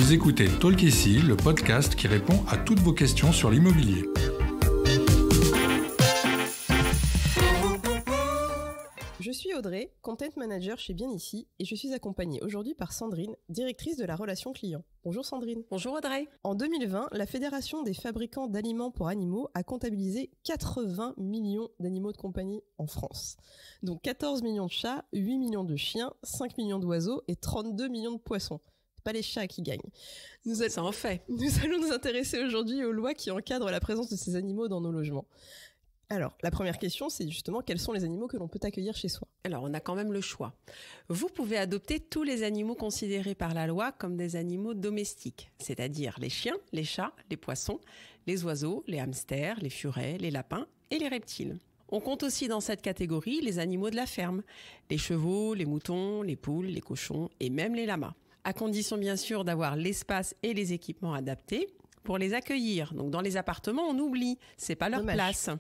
Vous écoutez Talk ici, le podcast qui répond à toutes vos questions sur l'immobilier. Je suis Audrey, Content Manager chez Bien Ici, et je suis accompagnée aujourd'hui par Sandrine, directrice de la relation client. Bonjour Sandrine. Bonjour Audrey. En 2020, la Fédération des fabricants d'aliments pour animaux a comptabilisé 80 millions d'animaux de compagnie en France. Donc 14 millions de chats, 8 millions de chiens, 5 millions d'oiseaux et 32 millions de poissons. C'est pas les chats qui gagnent. Ça en fait. Nous allons nous intéresser aujourd'hui aux lois qui encadrent la présence de ces animaux dans nos logements. Alors, la première question, c'est justement quels sont les animaux que l'on peut accueillir chez soi ? Alors, on a quand même le choix. Vous pouvez adopter tous les animaux considérés par la loi comme des animaux domestiques, c'est-à-dire les chiens, les chats, les poissons, les oiseaux, les hamsters, les furets, les lapins et les reptiles. On compte aussi dans cette catégorie les animaux de la ferme, les chevaux, les moutons, les poules, les cochons et même les lamas. À condition bien sûr d'avoir l'espace et les équipements adaptés pour les accueillir. Donc dans les appartements, on oublie, c'est pas leur place.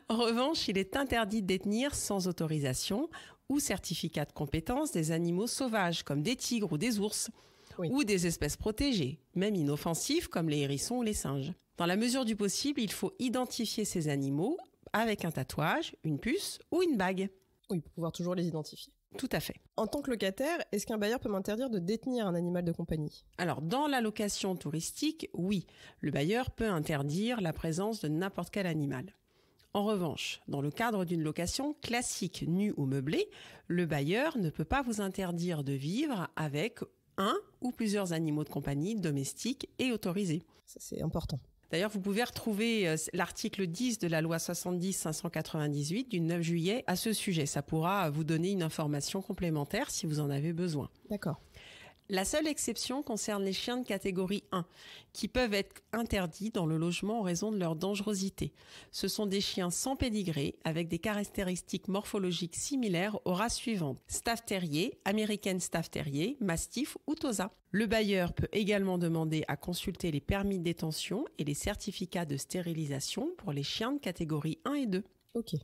En revanche, il est interdit de détenir sans autorisation ou certificat de compétence des animaux sauvages comme des tigres ou des ours, ou des espèces protégées, même inoffensives comme les hérissons ou les singes. Dans la mesure du possible, il faut identifier ces animaux avec un tatouage, une puce ou une bague. Oui, pour pouvoir toujours les identifier. Tout à fait. En tant que locataire, est-ce qu'un bailleur peut m'interdire de détenir un animal de compagnie ? Alors, dans la location touristique, oui, le bailleur peut interdire la présence de n'importe quel animal. En revanche, dans le cadre d'une location classique, nue ou meublée, le bailleur ne peut pas vous interdire de vivre avec un ou plusieurs animaux de compagnie domestiques et autorisés. Ça, c'est important. D'ailleurs, vous pouvez retrouver l'article 10 de la loi 70-598 du 9 juillet à ce sujet. Ça pourra vous donner une information complémentaire si vous en avez besoin. D'accord. La seule exception concerne les chiens de catégorie 1, qui peuvent être interdits dans le logement en raison de leur dangerosité. Ce sont des chiens sans pédigré, avec des caractéristiques morphologiques similaires aux races suivantes: Staff Terrier, American Staff Terrier, Mastiff ou Tosa. Le bailleur peut également demander à consulter les permis de détention et les certificats de stérilisation pour les chiens de catégorie 1 et 2. Ok.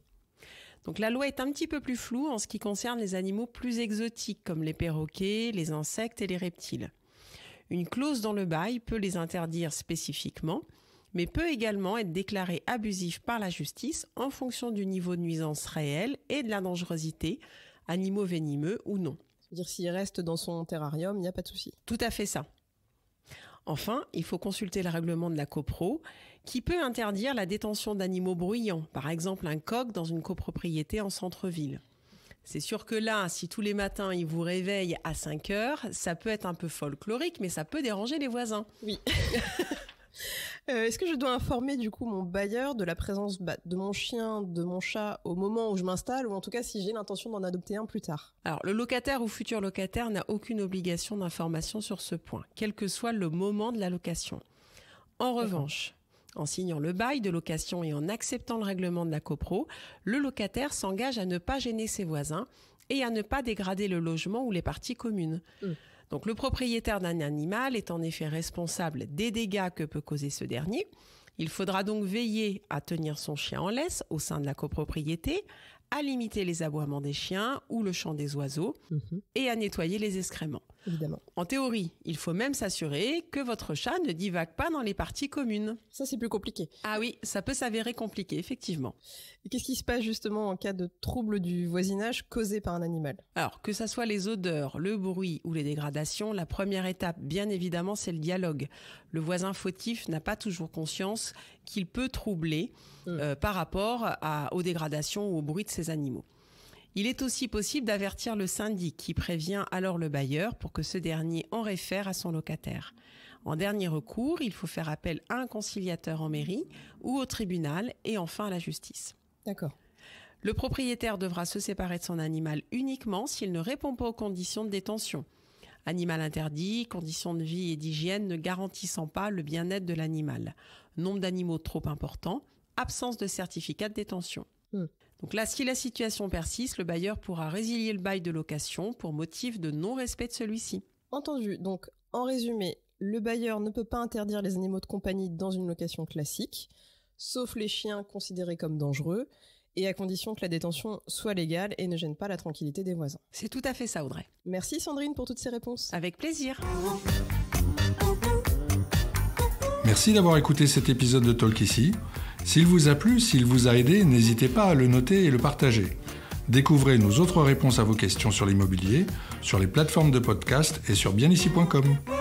Donc la loi est un petit peu plus floue en ce qui concerne les animaux plus exotiques comme les perroquets, les insectes et les reptiles. Une clause dans le bail peut les interdire spécifiquement, mais peut également être déclarée abusive par la justice en fonction du niveau de nuisance réel et de la dangerosité, animaux venimeux ou non. C'est-à-dire s'il reste dans son terrarium, il n'y a pas de souci. Tout à fait ça. Enfin, il faut consulter le règlement de la copro qui peut interdire la détention d'animaux bruyants, par exemple un coq dans une copropriété en centre-ville. C'est sûr que là, si tous les matins il vous réveille à 5 heures, ça peut être un peu folklorique, mais ça peut déranger les voisins. Oui. Est-ce que je dois informer du coup mon bailleur de la présence de mon chien, de mon chat au moment où je m'installe, ou en tout cas si j'ai l'intention d'en adopter un plus tard ? Alors le locataire ou futur locataire n'a aucune obligation d'information sur ce point, quel que soit le moment de la location. En revanche, en signant le bail de location et en acceptant le règlement de la copro, le locataire s'engage à ne pas gêner ses voisins et à ne pas dégrader le logement ou les parties communes. Donc le propriétaire d'un animal est en effet responsable des dégâts que peut causer ce dernier. Il faudra donc veiller à tenir son chien en laisse au sein de la copropriété, à limiter les aboiements des chiens ou le chant des oiseaux et à nettoyer les excréments. Évidemment. En théorie, il faut même s'assurer que votre chat ne divague pas dans les parties communes. Ça, c'est plus compliqué. Ah oui, ça peut s'avérer compliqué, effectivement. Et qu'est-ce qui se passe justement en cas de trouble du voisinage causé par un animal ? Alors, que ça soit les odeurs, le bruit ou les dégradations, la première étape, bien évidemment, c'est le dialogue. Le voisin fautif n'a pas toujours conscience qu'il peut troubler par rapport aux dégradations ou au bruit de ses animaux. Il est aussi possible d'avertir le syndic qui prévient alors le bailleur pour que ce dernier en réfère à son locataire. En dernier recours, il faut faire appel à un conciliateur en mairie ou au tribunal et enfin à la justice. D'accord. Le propriétaire devra se séparer de son animal uniquement s'il ne répond pas aux conditions de détention. Animal interdit, conditions de vie et d'hygiène ne garantissant pas le bien-être de l'animal. Nombre d'animaux trop important, absence de certificat de détention. Donc là, si la situation persiste, le bailleur pourra résilier le bail de location pour motif de non-respect de celui-ci. Entendu. Donc, en résumé, le bailleur ne peut pas interdire les animaux de compagnie dans une location classique, sauf les chiens considérés comme dangereux, et à condition que la détention soit légale et ne gêne pas la tranquillité des voisins. C'est tout à fait ça, Audrey. Merci Sandrine pour toutes ces réponses. Avec plaisir. Merci d'avoir écouté cet épisode de Talk ici. S'il vous a plu, s'il vous a aidé, n'hésitez pas à le noter et le partager. Découvrez nos autres réponses à vos questions sur l'immobilier, sur les plateformes de podcast et sur bienici.com.